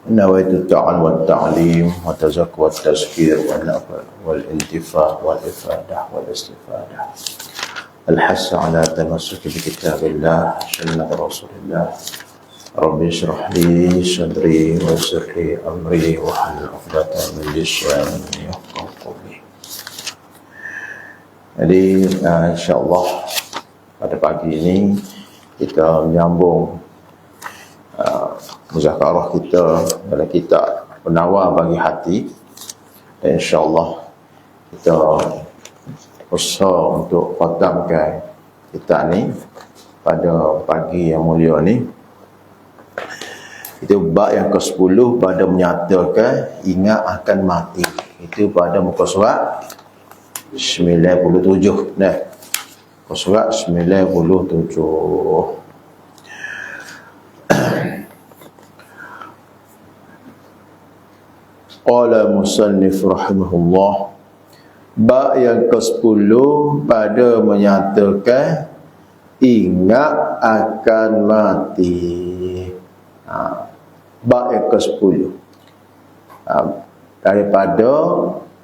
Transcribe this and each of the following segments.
نويت التعلم والتعليم والتزكي والتذكير والنفع والانتفاع والإفادة والاستفادة الحث على التمسك بكتاب الله سنة رسول الله ربي اشرح لي صدري ويسر لي أمري واحلل عقدة من لساني يفقهوا قولي. Jadi insyaAllah pada pagi ini kita menyambung muzakarah kita dalam kitab Penawar bagi Hati, dan insyaAllah kita usaha untuk padamkan kita ni pada pagi yang mulia ni. Itu bab yang ke-10 pada menyatakan ingat akan mati. Itu pada muka surat 97. Nah, muka surat 97. Qala musannif rahimahullah, bab yang ke-10 pada menyatakan ingat akan mati. Bab yang ke-10 daripada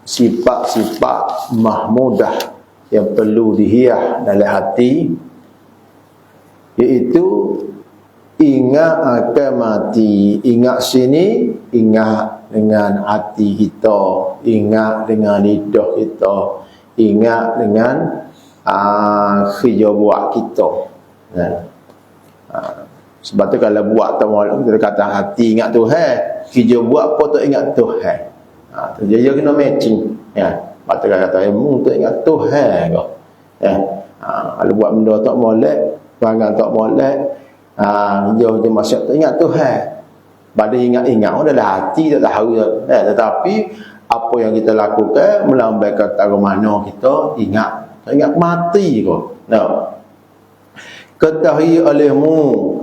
sifat-sifat mahmudah yang perlu dihias dalam hati, iaitu ingat akan mati. Ingat sini, ingat dengan hati kita, ingat dengan lidah kita, ingat dengan kerja buat kita. Sebab tu kalau buat tamu kita kata hati ingat Tuhan, kerja buat apa tu ingat Tuhan. Dia kena matching. Sebab tu kata ilmu tu ingat Tuhan ke. Kalau buat benda tak molek, perangai tak molek, dia masyarakat ingat Tuhan. Pada ingat-ingat dalam hati tak tahu. Tetapi apa yang kita lakukan melambangkan kata mana kita ingat mati kau. Ketahui olehmu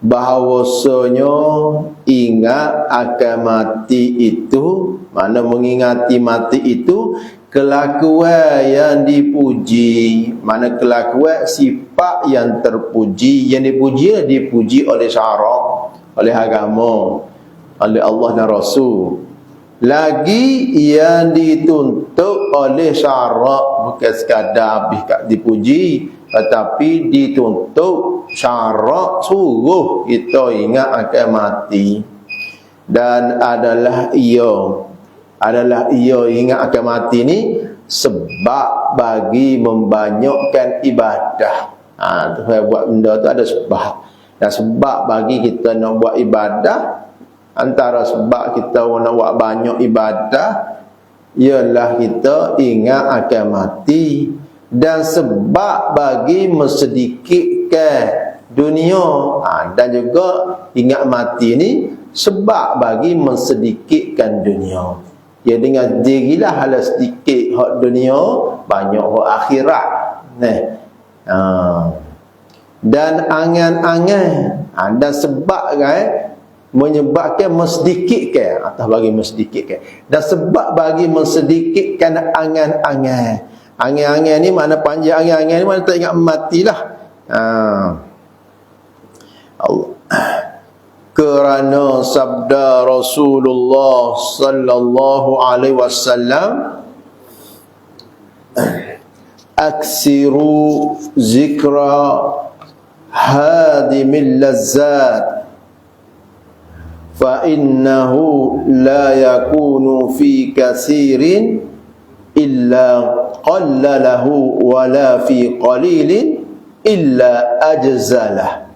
bahawasanya ingat akan mati itu, mana mengingati mati itu kelakuan yang dipuji. Mana kelakuan sifat yang terpuji, yang dipuji oleh syarak, oleh agama, oleh Allah dan Rasul. Lagi yang dituntut oleh syarak, bukan sekadar dipuji, tetapi dituntut syarak suruh kita ingat akan mati. Dan adalah ia ingat akan mati ni sebab bagi membanyakkan ibadah. Tuhan buat benda tu ada sebab. Dan sebab bagi kita nak buat ibadah, antara sebab kita nak buat banyak ibadah ialah kita ingat akan mati. Dan sebab bagi mensedikitkan dunia, dan juga ingat mati ni sebab bagi mensedikitkan dunia. Ya, dengan dirilah hala sedikit hak dunia, banyak hak akhirat. Dan angan-angan, dan sebab menyebabkan mensedikitkan, atau bagi mensedikitkan, dan sebab bagi mensedikitkan angan-angan. Angan-angan ni mana panjang, angan-angan ni mana tak ingat matilah. Allah. Kerana sabda Rasulullah sallallahu alaihi wasallam, aksiru zikra hadimil lazzat fa innahu la yakunu fi kasirin illa qallalahu wa la fi qalilin illa ajzalah.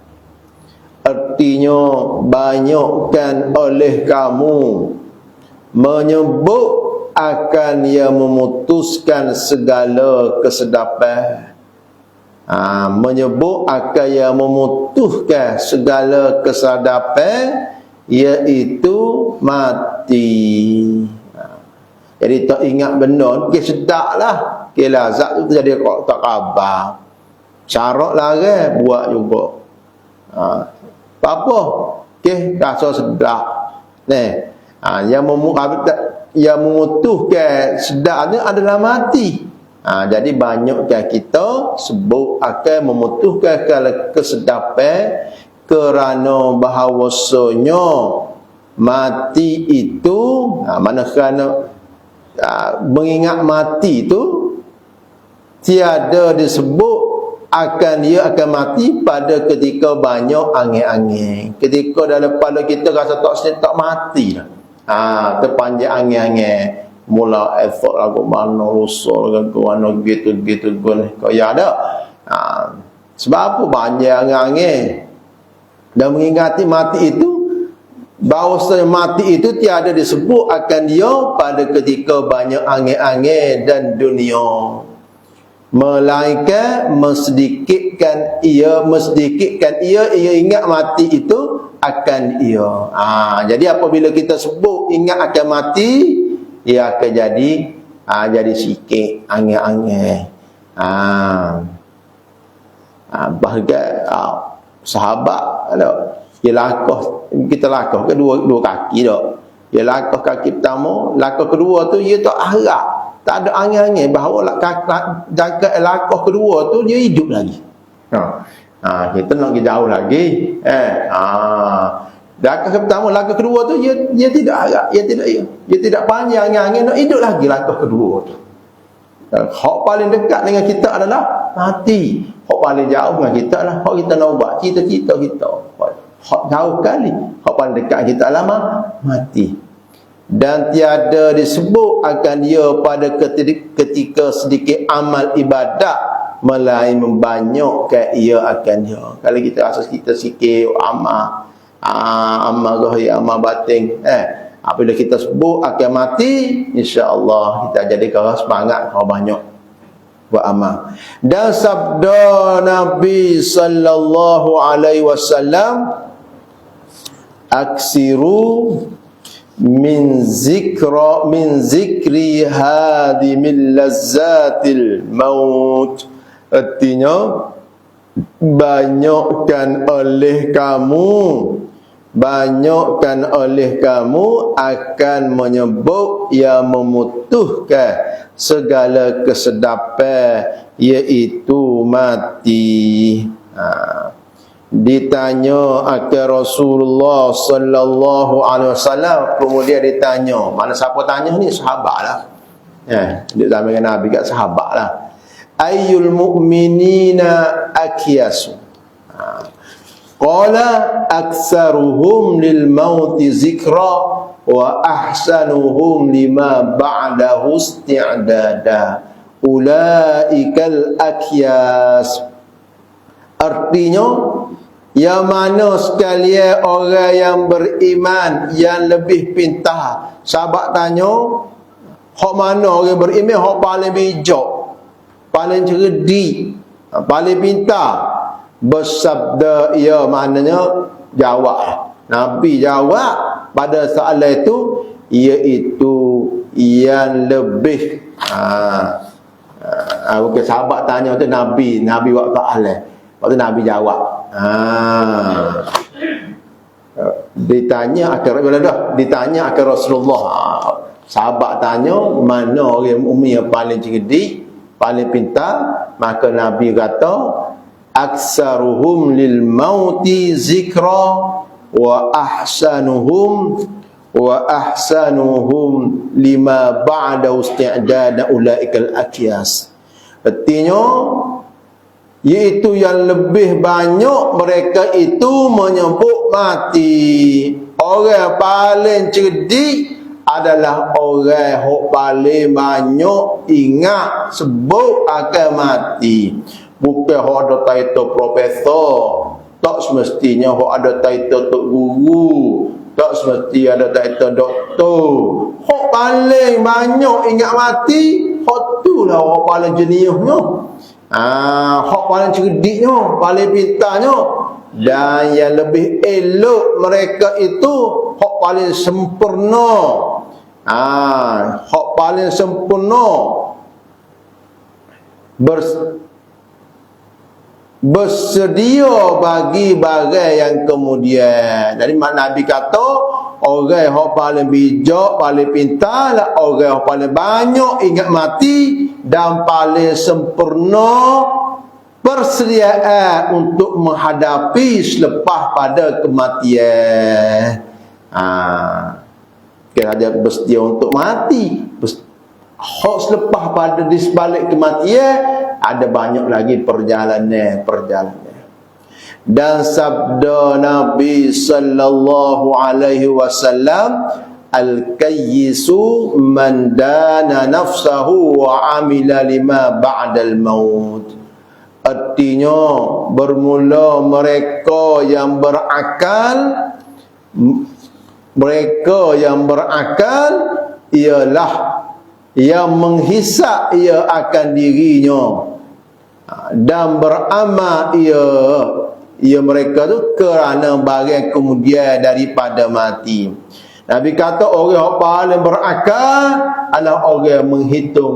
Artinya, banyakkan oleh kamu menyebut akan yang memutuskan segala kesedapan. Menyebut akan yang memutuskan segala kesedapan, iaitu mati. Jadi tak ingat benda, sedap lah. Lazat tu jadi tak khabar. Syarat larang buat juga. Apa? Rasa sedap. Yang memutuskan sedap ni adalah mati. Jadi banyakkan kita sebut akan memutuskan kesedapan, kerana bahawasanya mati itu manakala mengingat mati itu tiada disebut akan dia akan mati pada ketika banyak angin-angin. Ketika dalam kepala kita rasa tak sedap, tak mati dah. Terpanjang angin-angin. Mula effort lagu mana rusak lagu mana gitu kau ya ada. Sebab apa banyak angin-angin. Dan mengingati mati itu, bahawasanya mati itu tiada disebut akan dia pada ketika banyak angin-angin dan dunia, melainkan mensedikitkan ia ingat mati itu akan ia. Jadi apabila kita sebut ingat akan mati, ia akan jadi sikit angin-angin. Bahagian sahabat ada dia lakah, kita lakah ke dua kaki dak. Dia lakah kaki pertama, lakah kedua tu dia tak harap, tak ada angin-angin bahawa lakah kedua tu dia hidup lagi. Kita nak pergi jauh lagi. Lakah pertama, lakah kedua tu dia tidak harap, dia tidak panjang angin-angin nak hidup lagi lakah kedua tu. Hak paling dekat dengan kita adalah mati. Hak paling jauh dengan kita adalah hak kita nak ubah cita-cita kita. Hak jauh kali, hak paling dekat kita adalah mati. Dan tiada disebut akan dia pada ketika sedikit amal ibadat, melain membanyakkan ia akan dia. Kalau kita rasa kita sikit amal zahir, amal batin, apabila kita sebut akan mati, insya-Allah kita jadikan semangat kau banyak buat amal. Dan sabda Nabi sallallahu alaihi wasallam, aksiru min zikri hadimil lazzatil maut. Artinya banyakkan oleh kamu akan menyebut yang memutuhkan segala kesedapan, iaitu mati. Ditanya akan Rasulullah sallallahu alaihi wasallam, kemudian ditanya, mana siapa tanya ni? Sahabatlah. Dia zaman Nabi kat sahabatlah. Ayyul mu'minina akyasu? Qala aktsaruhum lil mauti zikra wa ahsanuhum lima ba'dahu isti'dada. Ulaikal akyas. Artinya, yang mana sekalian orang yang beriman yang lebih pintar. Sahabat tanya, hak mana orang beriman hak paling bijak, paling cerdik, paling pintar? Bersabda ia, maknanya jawab. Nabi jawab pada soalan itu, iaitu yang lebih. Bukan sahabat tanya tu, Nabi buat soalan. Lepas tu Nabi jawab. Ditanya akan Rasulullah. Sahabat tanya, mana orang mukmin yang paling cerdik, paling pintar? Maka Nabi kata, aktsaruhum lil mauti zikra wa ahsanuhum lima ba'da isti'dada ulaikal akyas. Artinya, iaitu yang lebih banyak mereka itu menyebut mati. Orang paling cerdik adalah orang yang paling banyak ingat sebut akan mati. Bukan yang ada title profesor, tak semestinya yang ada title tok guru, tak semesti ada title doktor. Yang paling banyak ingat mati, yang tu lah orang paling jeniusnya. Hak paling cerdiknya, paling pintarnya. Dan yang lebih elok mereka itu hak paling sempurna. Hak paling sempurna bersedia bagi bagai yang kemudian. Jadi Nabi kata, orang yang paling bijak, paling pintar lah orang yang paling banyak ingat mati dan paling sempurna persediaan untuk menghadapi selepas pada kematian. Kita ada bersedia untuk mati. Hak selepas pada di sebalik kematian, ada banyak lagi perjalanan. Dan sabda Nabi sallallahu alaihi wasallam, al-kayyisu man dana nafsahu wa amila lima ba'dal maut. Artinya bermula mereka yang berakal ialah yang menghisap ia akan dirinya dan beramal ia mereka tu kerana barang kemudian daripada mati. Nabi kata orang yang paling berakal adalah orang yang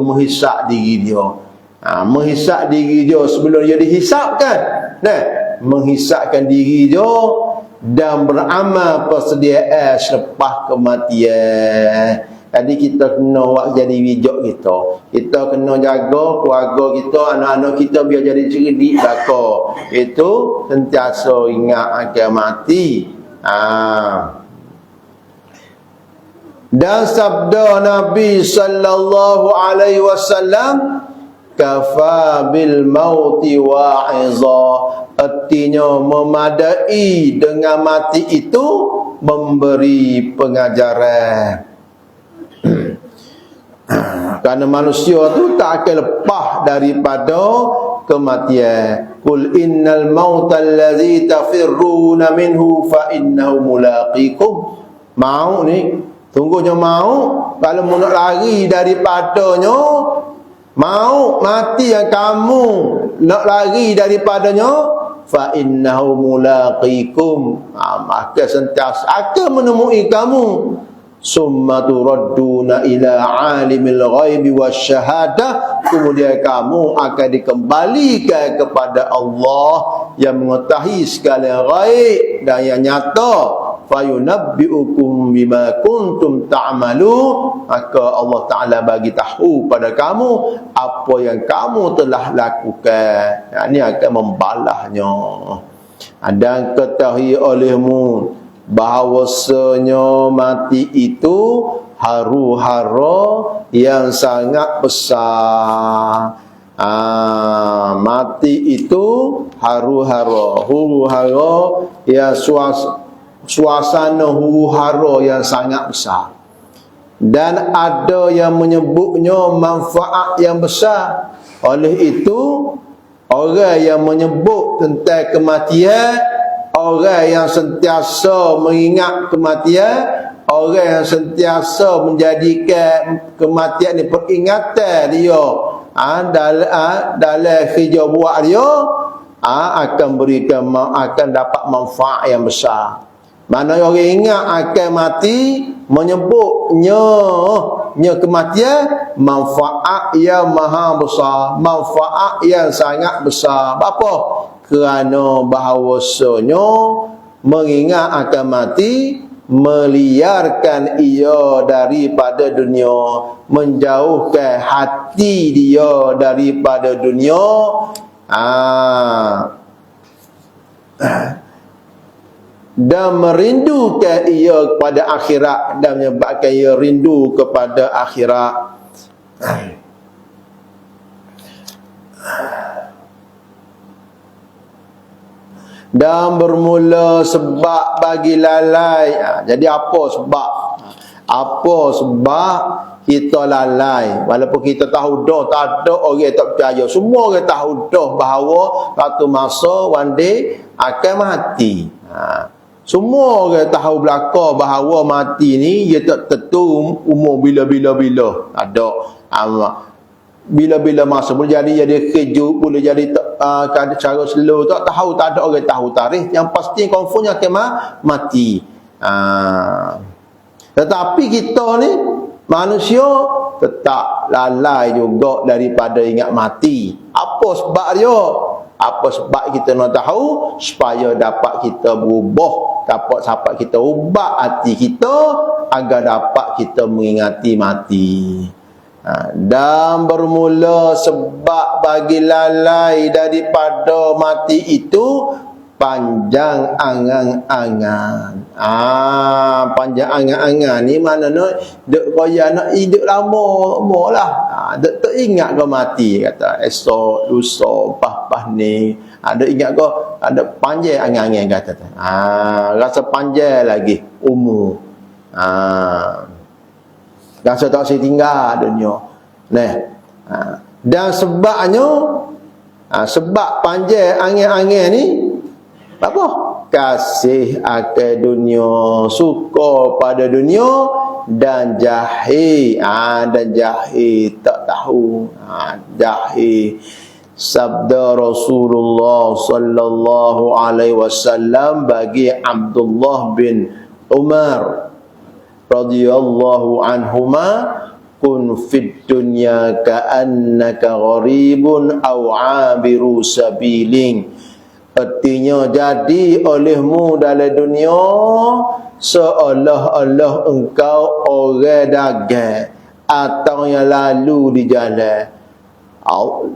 menghisap diri dia. Menghisap diri dia sebelum dia dihisapkan. Menghisapkan diri dia dan beramal persediaan selepas kematian. Jadi kita kena buat jadi bijak kita. Kita kena jaga keluarga kita, anak-anak kita biar jadi cerdik belaka. Itu sentiasa ingat akan mati. Dan sabda Nabi sallallahu alaihi wasallam, kafa bil mauti wa'iza. Artinya memadai dengan mati itu memberi pengajaran. Karena manusia tu tak akan lepas daripada kematian. Qul innal mauta allazi tafirruna minhu fa innahu mulaqikum. Mau ni, tunggunya mau. Kalau mau nak lari daripadanya, mau mati yang kamu nak lari daripadanya, fa innahu mulaqikum. Maka sentiasa akan menemui kamu. Summa turadduna ila alimil ghaibi wasyahadah. Kemudian kamu akan dikembalikan kepada Allah yang mengetahui segala ghaib dan yang nyata. Fayunabbi'ukum bima kuntum ta'malun. Maka Allah Ta'ala bagi tahu pada kamu apa yang kamu telah lakukan. Ini akan membalasnya. Dan ketahui olehmu bahawasanya mati itu haru-hara yang sangat besar. Mati itu haru-hara yang suasana huru-hara yang sangat besar. Dan ada yang menyebutnya manfaat yang besar. Oleh itu, orang yang menyebut tentang kematian, orang yang sentiasa mengingat kematian, orang yang sentiasa menjadikan kematian ni peringatan dia dalam kerja buat dia, akan dapat manfaat yang besar. Mana orang ingat akan mati, menyebutnya kematian, manfaat yang maha besar, manfaat yang sangat besar. Apa? Kerana bahawasanya mengingat akan mati meliarkan ia daripada dunia, menjauhkan hati dia daripada dunia, dan merindukan ia kepada akhirat, dan menyebabkan ia rindu kepada akhirat. Dan bermula sebab bagi lalai. Jadi apa sebab? Apa sebab kita lalai? Walaupun kita tahu dah, tak ada orang tak percaya. Semua orang tahu dah bahawa satu masa one day akan mati. Semua orang tahu belaka bahawa mati ni dia tak tentu umur bila-bila. Ada bila-bila masa boleh jadi kejut, boleh jadi cara slow, tak tahu, tak ada orang tahu tarikh. Yang pasti confirmnya akan mati. Tetapi kita ni manusia tetap lalai juga daripada ingat mati. Apa sebab dia? Apa sebab kita nak tahu? Supaya dapat kita berubah, dapat kita ubah hati kita agar dapat kita mengingati mati. Dan bermula sebab bagi lalai daripada mati itu panjang angan-angan. Panjang angan-angan ni mana nak duk koya nak hidup lama lah. Duk teringat kau mati kata esok lusa pas ni. Ada ingat kau ada panjang angan-angan kata tu. Rasa panjang lagi umur. Rasa tak saya tinggal dunia. Nah. Dan sebabnya sebab panjang angan-angan ni apa? Kasih akan dunia, suka pada dunia dan jahil. Dan jahil tak tahu. Jahil. Sabda Rasulullah sallallahu alaihi wasallam bagi Abdullah bin Umar radhiyallahu anhuma, kun fid dunya ka'annaka gharibun aw 'abiru sabilin. Artinya jadi olehmu dalam dunia seolah-olah engkau orang dagang atau yang lalu di jalan.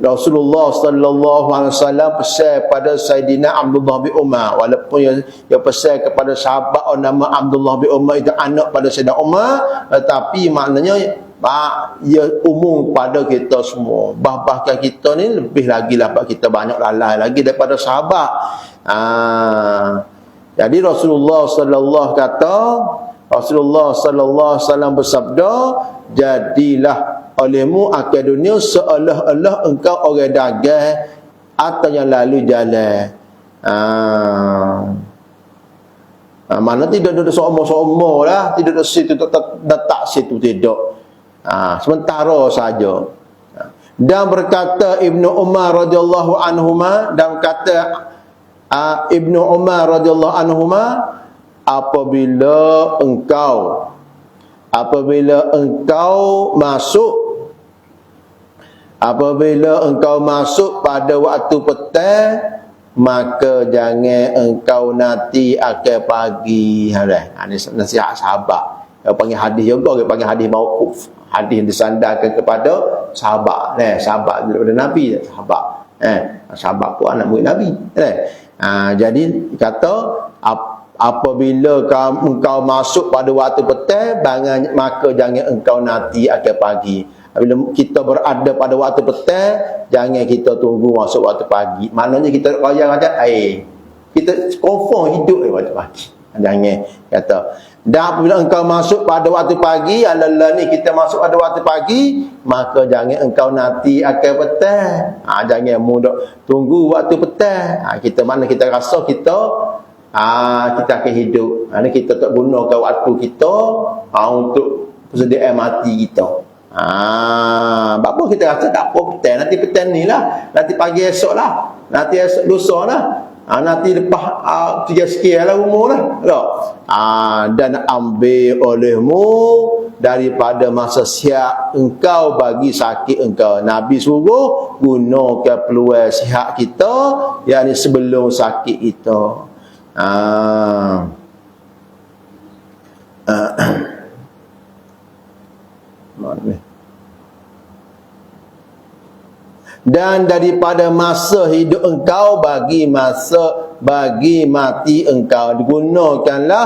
Rasulullah sallallahu alaihi wasallam pesan pada Saidina Abdullah bin Umar, walaupun dia pesan kepada sahabat nama Abdullah bin Umar itu anak pada Saidina Umar, tetapi maknanya ia umum pada kita semua. Bahkan kita ni lebih lagi lah, kita banyak lalai lagi daripada sahabat. Jadi Rasulullah sallallahu alaihi wasallam bersabda, jadilah olehmu akan dunia seolah-olah engkau orang dagang atau yang lalu jalan. Mana tidak duduk seomo-seomo lah, tidak duduk situ tak situ tidak. Sementara saja. Dan berkata Ibnu Umar radhiyallahu anhuma, dan kata Ibnu Umar radhiyallahu anhuma, apabila engkau masuk pada waktu petang, maka jangan engkau nanti akan pagi. Ini nasihat sahabat. Dia panggil hadis juga, dia panggil hadis mauquf. Hadis yang disandarkan kepada sahabat. Sahabat daripada Nabi, sahabat. Sahabat pun anak murid Nabi. Jadi kata apabila engkau masuk pada waktu petang, maka jangan engkau nanti akan pagi. Bila kita berada pada waktu petang, jangan kita tunggu masuk waktu pagi. Maknanya kita kaya kata kita confirm hidup waktu pagi. Jangan kata. Dan apabila engkau masuk pada waktu pagi, ni kita masuk pada waktu pagi, maka jangan engkau nanti akan petang. Jangan mudah tunggu waktu petang. Kita mana kita rasa kita akan hidup. Kita tak gunakan waktu kita untuk persediaan mati kita. Apa kita rasa tak apa petang, nanti petang ni lah, nanti pagi esok lah, nanti esok lusa lah, nanti lepas 3 sekian lah umur lah. Dan ambil olehmu daripada masa sihat engkau bagi sakit engkau. Nabi suruh gunakan peluang sihat kita, yakni sebelum sakit kita. Dan daripada masa hidup engkau bagi mati engkau. Digunakanlah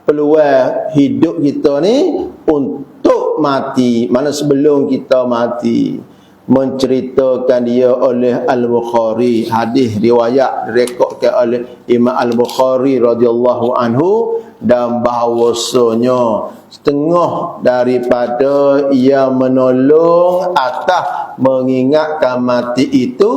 peluang hidup kita ni untuk mati, mana sebelum kita mati. Menceritakan dia oleh Al-Bukhari, hadis riwayat direkodkan oleh Imam Al-Bukhari radhiyallahu anhu, dan bahawasanya setengah daripada ia menolong atas mengingatkan mati itu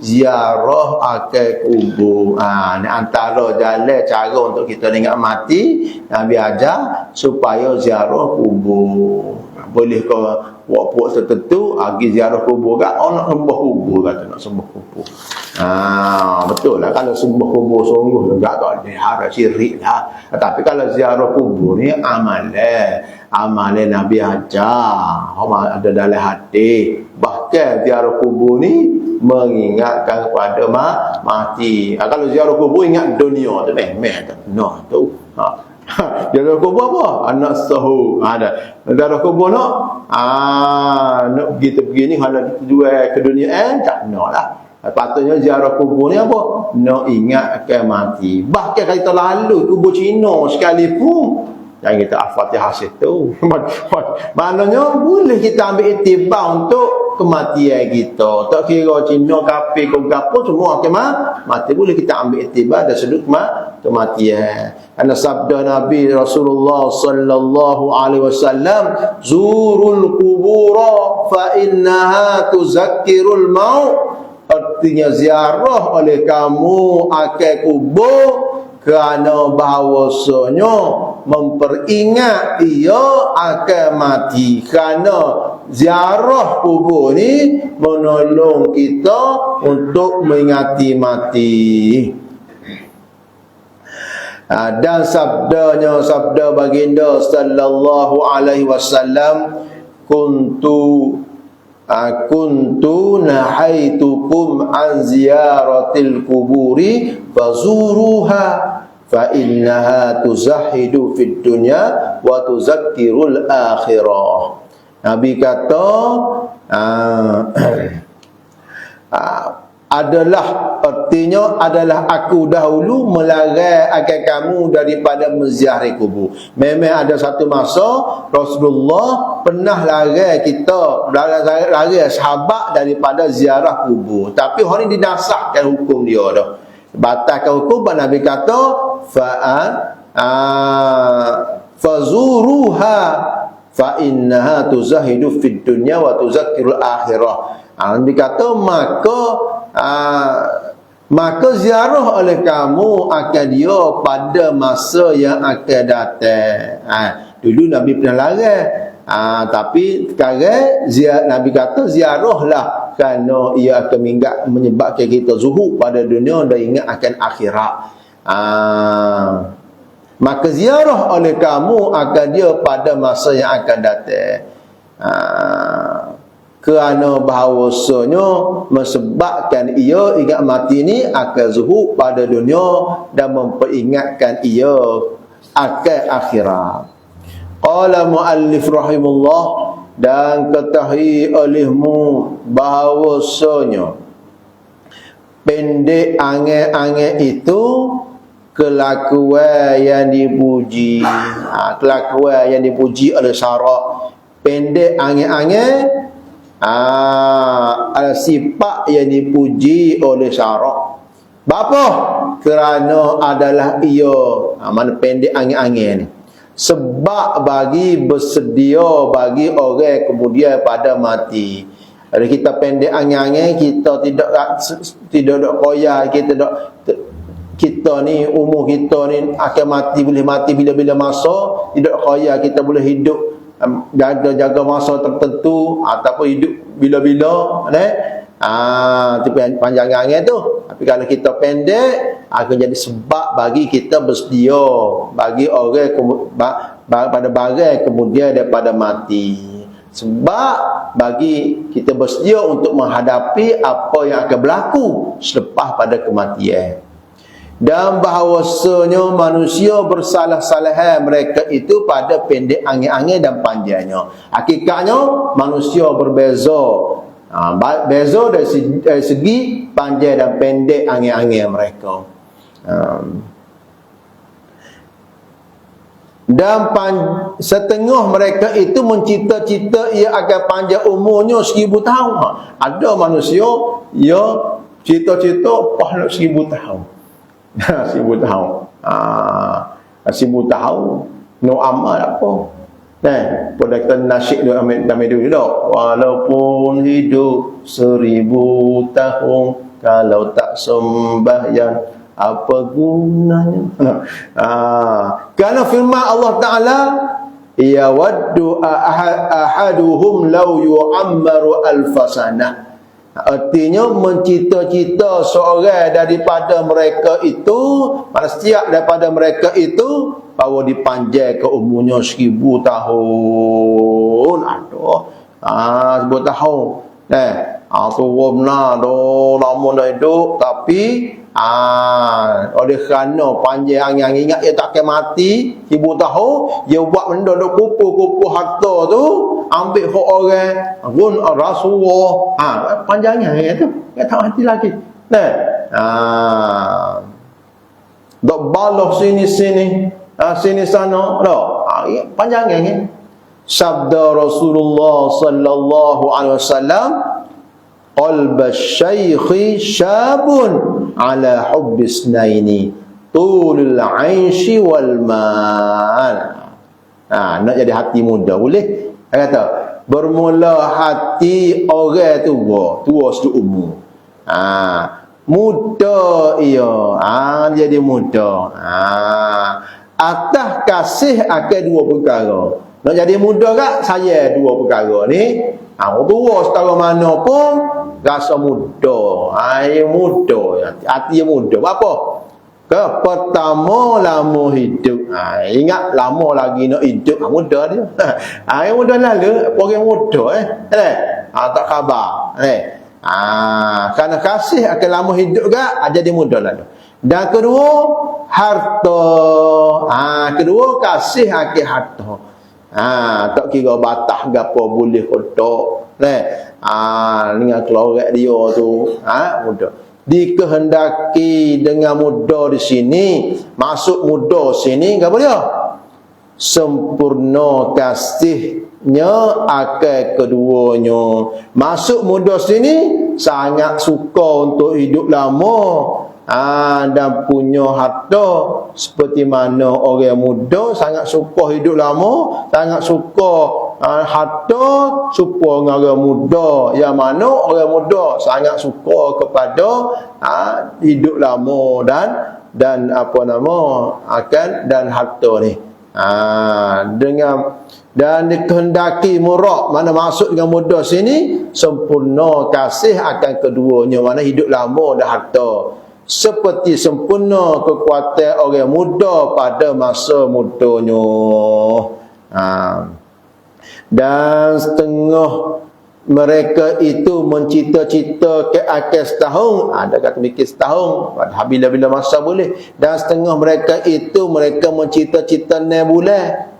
ziarah akan kubur. Ni antara jalan cara untuk kita ingat mati, Nabi ajar supaya ziarah kubur. Boleh kau buat puak tertentu pergi ziarah kubur kat nak sembah kubur, kata nak sembah kubur. Betul lah, kalau sembah kubur sungguh juga tak ada harap syirik lah. Tapi kalau ziarah kubur ni amalan Nabi ajar, ada dalam hati. Bahkan ziarah kubur ni mengingatkan kepada mati. Kalau ziarah kubur ingat dunia tu meh tu. Ziarah kubur apa? Anak sahu ada. Ziarah kubur nak pergi ni kalau jual ke dunia tak nak lah. Patutnya ziarah kubur ni apa? Nak ingat akan mati. Bahkan kita lalu kubur Cina sekalipun, jangan kita Al-Fatihah situ. Maknanya boleh kita ambil iktibar untuk kematian kita. Tak kira Cina, kafir, apa semua mati. Boleh kita ambil iktibar dan sudut kematian. Karena sabda Nabi Rasulullah sallallahu alaihi wasallam, zurul kubura fa innaha tuzakkirul maut. Artinya ziarah oleh kamu akan kubur kerana bahawasanya memperingat ia akan mati. Kerana ziarah kubur ni menolong kita untuk mengingati mati. Dan sabda baginda sallallahu alaihi wasallam, kuntu nahaitukum an ziyaratil kuburi fazuruha fa innaha tuzahidu fid dunya wa tuzakkirul akhirah. Nabi kata artinya adalah aku dahulu melarang akan kamu daripada menziarahi kubur. Memang ada satu masa Rasulullah pernah larang kita, larang sahabat daripada ziarah kubur. Tapi hari ini dinasahkan hukum dia dah. Batalkan hukum, Nabi kata fazuruha fa innaha tuzahidu fid dunya wa tuzakkirul akhirah. Nabi kata maka ziarah oleh kamu akan dia pada masa yang akan datang. Dulu Nabi pernah larang, tapi sekarang Nabi kata ziarahlah kerana ia akan menyebabkan kita zuhud pada dunia dan ingat akan akhirat. Maka ziarah oleh kamu akan dia pada masa yang akan datang. Kerana bahawasanya mesebabkan ia ingat mati ni akan zuhud pada dunia dan memperingatkan ia akan akhirat. Qala muallif rahimullah, dan ketahui olehmu bahawasanya pendek angan-angan itu kelakuan yang dipuji. Kelakuan yang dipuji oleh syarak. Pendek angan-angan ada sifat yang dipuji oleh syarak. Bapa? Kerana adalah ia mana pendek angin-angin ni, sebab bagi bersedia bagi orang kemudian pada mati. Kalau kita pendek angin-angin, kita tidak ada koyak, kita ni umur kita ni akan mati, boleh mati bila-bila masa, tidak koyak kita boleh hidup jaga masa tertentu ataupun hidup bila-bila panjang angin tu. Tapi kalau kita pendek, akan jadi sebab bagi kita bersedia bagi orang pada barang kemudian daripada mati. Sebab bagi kita bersedia untuk menghadapi apa yang akan berlaku selepas pada kematian. Dan bahawasanya manusia bersalah-salah mereka itu pada pendek angin-angin dan panjangnya. Hakikatnya manusia berbeza. Beza dari segi panjang dan pendek angin-angin mereka. Dan setengah mereka itu mencita-cita ia akan panjang umurnya 1000 tahun. Ada manusia ia cita-cita nak 1000 tahun. 1000 tahun. 1000 tahun no amal apa? Pada kita nasyid dulu ambil dulu dah. Walaupun hidup 1000 tahun, kalau tak sembahyang apa gunanya? Kerana firman Allah Ta'ala, ya waddu ahaduhum law yu'ammaru alfasanah. Artinya mencita-cita seorang daripada mereka itu, mana setiap daripada mereka itu, bahawa dipanjang ke umurnya 1000 tahun. Aduh, 1000 tahun. Tu benar, lama dah hidup, tapi Oleh kerana panjang angan ingat dia tak akan mati 1000 tahun, dia buat benda duk kupu-kupu harta tu, ambil hak orang, run Rasulullah. Panjang angan tu, dia tak mati lagi. Nah. Dok baloh sini sini sana dah. Panjang angan. Sabda Rasulullah sallallahu alaihi wasallam, qalba syaikhi syabun ala hubbis naini tulul aishi wal mal. Nak jadi hati muda boleh. Dia kata bermula hati orang tua seduk umur. Muda ia. Jadi muda. Atas kasih akan dua perkara. Nak jadi muda tak? Saya dua perkara ni. Orang tua setara mana pun rasa muda. Muda. Hati muda. Apa? Pertama lama hidup. Ingat lama lagi nak hidup. Muda dia. Yang muda lalu. Orang muda tak khabar. Kerana kasih akan lama hidup tak? Jadi muda lalu. Dan kedua, harta. Kedua, kasih akan harta. Tak kira batas gapo boleh kotak. Dengan keluarga dia tu, muda. Dikehendaki dengan muda di sini, masuk muda sini apa dia? Sempurna kasihnya akan keduanya. Masuk muda sini sangat suka untuk hidup lama. Dan punya harta seperti mana orang muda sangat suka hidup lama, sangat suka harta supaya orang muda. Yang mana orang muda sangat suka kepada hidup lama dan apa nama dan harta ni. Dengan dan dikehendaki murak, mana masuk dengan muda sini sempurna kasih akan keduanya, mana hidup lama dan harta. Seperti sempurna kekuatan orang muda pada masa mudanya. Dan setengah mereka itu mencita-cita ke akhir setahun. Ada kata mikir setahun, bila-bila masa boleh. Dan setengah mereka itu mereka mencita-cita 6 bulan.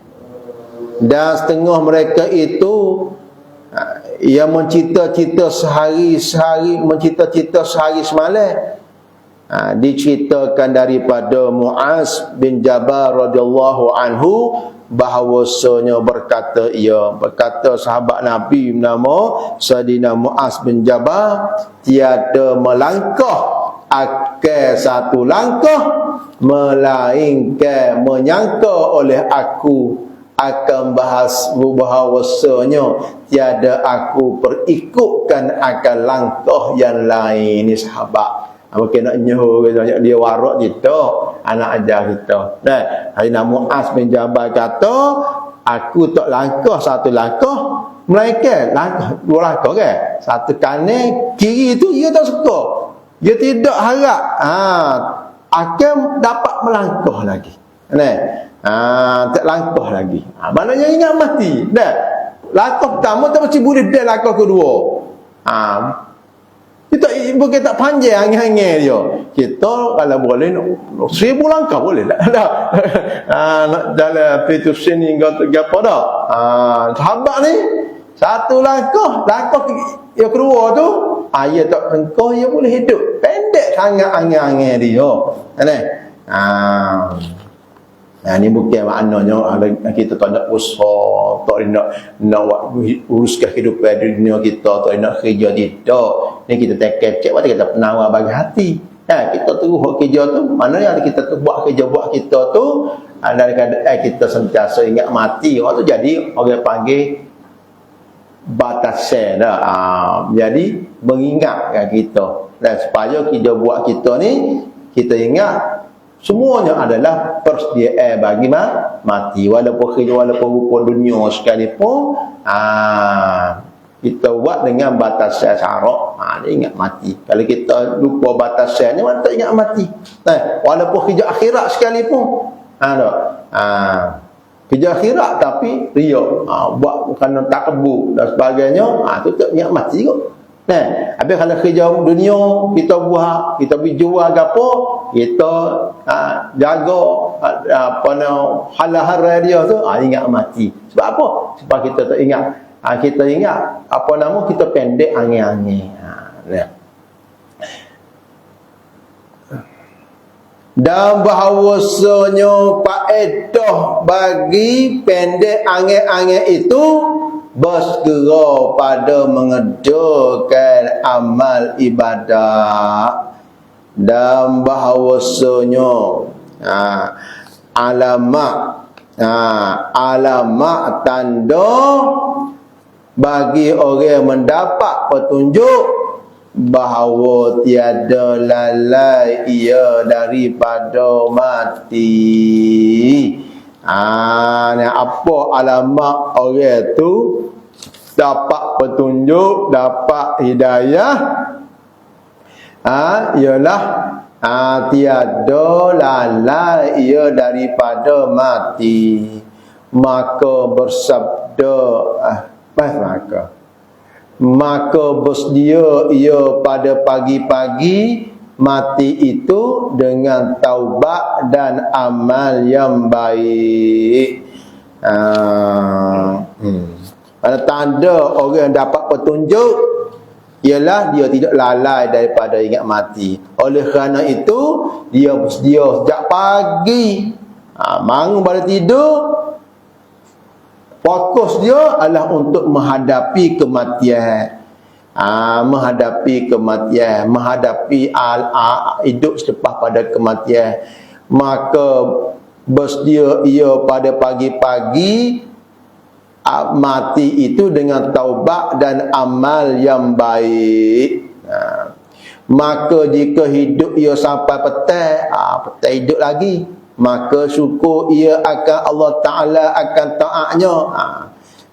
Dan setengah mereka itu yang mencita-cita sehari-sehari, mencita-cita sehari semalam. Diceritakan daripada Muaz bin Jabal radhiyallahu anhu bahawasanya berkata sahabat Nabi nama Sayyidina Muaz bin Jabal, tiada melangkah akan satu langkah melainkan menyangka oleh aku akan bahawasanya tiada aku perikutkan akan langkah yang lain. Ini sahabat mungkin nak nyuruh dia warak kita, anak ajar kita. Sayyidina Muaz bin Jabal kata, aku tak langkah satu langkah melainkan langkah dua langkah kan. Satu kanan, kiri tu dia tak suka. Dia tidak harap akan dapat melangkah lagi. Tak langkah lagi. Maknanya ingat mati. Langkah pertama tak mesti boleh dia langkah kedua. Kita bukan tak panjang angin-angin dia. Kita kalau boleh 1000 langkah boleh tak? Nak jalan pintu sini hingga apa dah. Sahabat ni satu langkah yang kedua tu, dia tak engkau dia boleh hidup. Pendek sangat angin-angin dia. Ini bukan maknanya kita tak nak usaha, tak nak uruskan kehidupan dunia kita, tak nak kerja tidak. Ni kita kecek waktu kita penawar bagi hati. Kita terus buat kerja tu, maknanya kita tu buat kerja buat kita tu, dan kita sentiasa ingat mati. Waktu jadi orang panggil batasan dah. Jadi mengingatkan kita. Dan supaya kita buat kita ni, kita ingat semuanya adalah persediaan bagi mati. Walaupun kerja, walaupun rupa dunia sekalipun, kita buat dengan batasan syarak. Dia ingat mati. Kalau kita lupa batasannya, tak ingat mati. Walaupun kerja akhirat sekalipun, kerja akhirat tapi riak, buat kerana tak kebuk dan sebagainya, tu tak ingat mati kot. Habis kalau kerja dunia kita buat, kita pergi jual gapo, kita jaga apa nama hal-hal dia tu, ingat mati. Sebab apa? Sebab kita tak ingat. Kita ingat apa nama kita pendek angin-angin. Dan bahawasanya faedah bagi pendek angin-angin itu bersegera pada mengerjakan amal ibadah. Dan bahawasanya alamat tanda bagi orang mendapat petunjuk bahawa tiada lalai ia daripada mati. Apa alamat orang tu dapat petunjuk, dapat hidayah? Ialah tiada lalai ia daripada mati. Maka bersabda maka bersedia ia pada pagi-pagi mati itu dengan taubat dan amal yang baik. Pada tanda orang yang dapat petunjuk ialah dia tidak lalai daripada ingat mati. Oleh kerana itu dia bersedia sejak pagi, bangun pada tidur, fokus dia adalah untuk menghadapi kematian. Menghadapi kematian, menghadapi hidup selepas pada kematian. Maka bersedia ia pada pagi-pagi mati itu dengan taubat dan amal yang baik. Maka jika hidup ia sampai petang hidup lagi, maka syukur ia akan Allah Ta'ala, akan taatnya.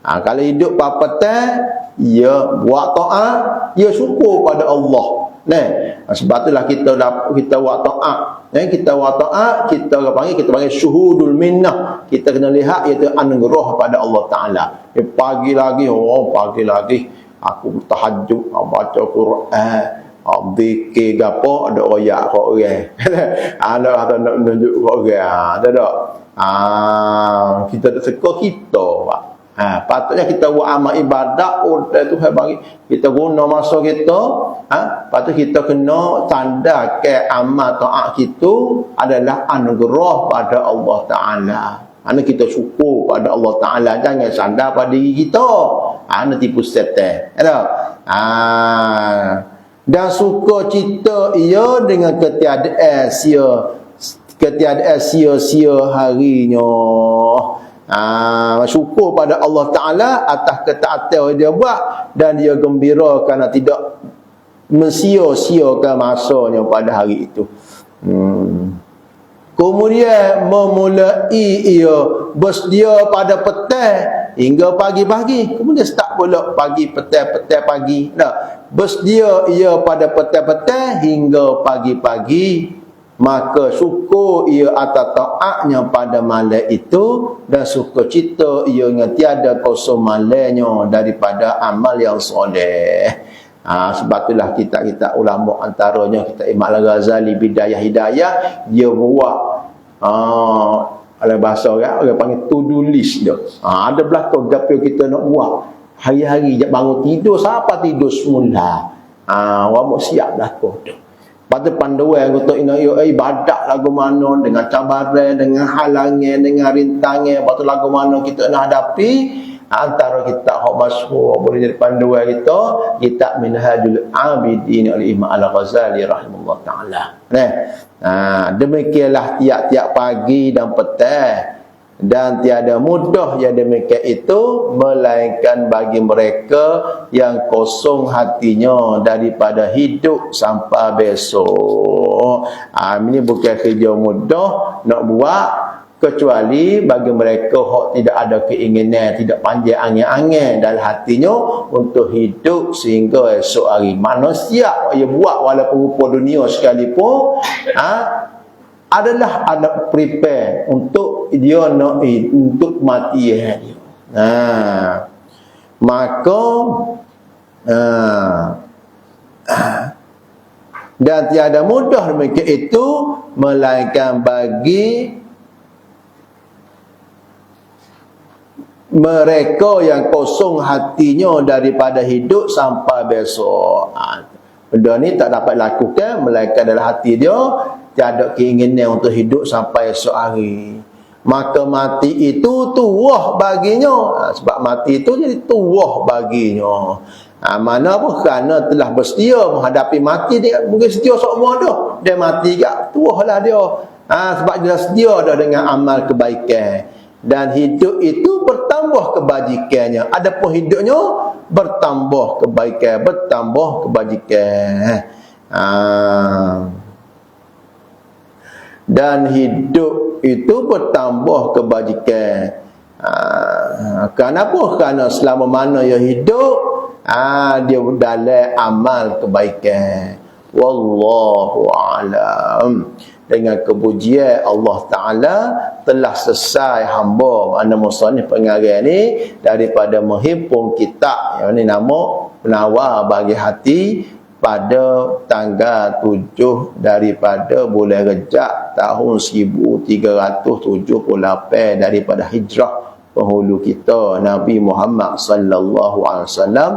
Kalau hidup petang, ia buat taat, ia syukur pada Allah. Sebab itulah kita buat taat. Kita buat taat, kita panggil syuhudul minnah. Kita kena lihat iaitu anugerah pada Allah Ta'ala. Pagi lagi aku tahajud, baca Quran, zikir gapo, ada royak kat orang. Ada kata nak menunjuk kat orang. Ada tak? Kita tak suka kita, Pak. Patutnya kita buat amal ibadat Tuhan bagi kita guna masa kita. Patut kita kena tandakan amal taat kita adalah anugerah pada Allah Ta'ala. Kita syukur pada Allah Ta'ala, jangan sandar pada diri kita. Tipu setan. Dan suka cita ia dengan ketiadaan sia-sia harinya. Syukur pada Allah Ta'ala atas ketaatan dia buat, dan dia gembira kerana tidak mensia-siakan masanya pada hari itu. Kemudian memulai ia bersedia pada petang hingga pagi-pagi. Kemudian start pula pagi, petang, pagi. Bersedia ia pada petang-petang hingga pagi-pagi. Maka syukur ia atas taatnya pada malam itu, dan sukacita ia dengan tiada kosong malamnya daripada amal yang soleh. Sebab itulah kita ulama antaranya kita Imam Al-Ghazali Bidayah Hidayah, dia buat ada bahasa orang panggil to-do list dia. Ada belakang gapo kita nak buat hari-hari, bangun tidur siapa tidur semula. Awak siap belakang tu. Pada panduan untuk ibadat lagu mana, dengan cabaran, dengan halangan, dengan rintangan, pada lagu mana kita nak hadapi. Antara kitab hak masyhur boleh jadi panduan kita, kitab Minhajul Abidin oleh Imam Al-Ghazali rahimahullah taala. Demikianlah tiap-tiap pagi dan petang, dan tiada mudah yang demikian itu melainkan bagi mereka yang kosong hatinya daripada hidup sampai besok. Ini bukan kerja mudah nak buat, kecuali bagi mereka yang tidak ada keinginan, tidak panjang angin-angin dalam hatinya untuk hidup sehingga esok hari. Manusia yang buat walaupun rupa dunia sekalipun adalah ada prepare untuk dia nak untuk mati dia. Maka Dan tiada mudah demikian itu melainkan bagi mereka yang kosong hatinya daripada hidup sampai besok. Benda ni tak dapat lakukan melainkan dalam hati dia tiada keinginan untuk hidup sampai esok hari. Maka mati itu tuah baginya. Sebab mati itu jadi tuah baginya. Mana pun kerana telah bersedia menghadapi mati, dia mungkin sedia semua dah. Dia mati kat tuahlah dia. Sebab dia sedia dah dengan amal kebaikan. Dan hidup itu bertambah kebajikannya. Adapun hidupnya bertambah kebaikan, bertambah kebajikan. Dan hidup itu bertambah kebajikan. Kenapa? Kerana selama mana dia hidup, dia dalam amal kebaikan. Wallahu a'lam. Dengan kepujian Allah Ta'ala telah selesai hamba mana musannif pengarang ni daripada menghimpun kitab yang ni nama Penawar Bagi Hati pada tanggal 7 daripada bulan Rejab tahun 1378 daripada hijrah penghulu kita Nabi Muhammad sallallahu alaihi wasallam.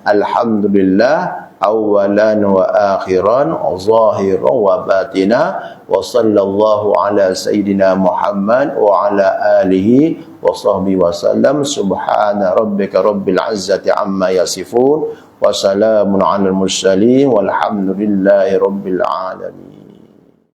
Alhamdulillah awalan wa akhiran, zahiran wa batina, wa sallallahu ala sayyidina Muhammad wa ala alihi wa sahbihi wa sallam. Subhana rabbika rabbil izzati amma yasifun wa salamun alal mursalin walhamdulillahi rabbil alamin.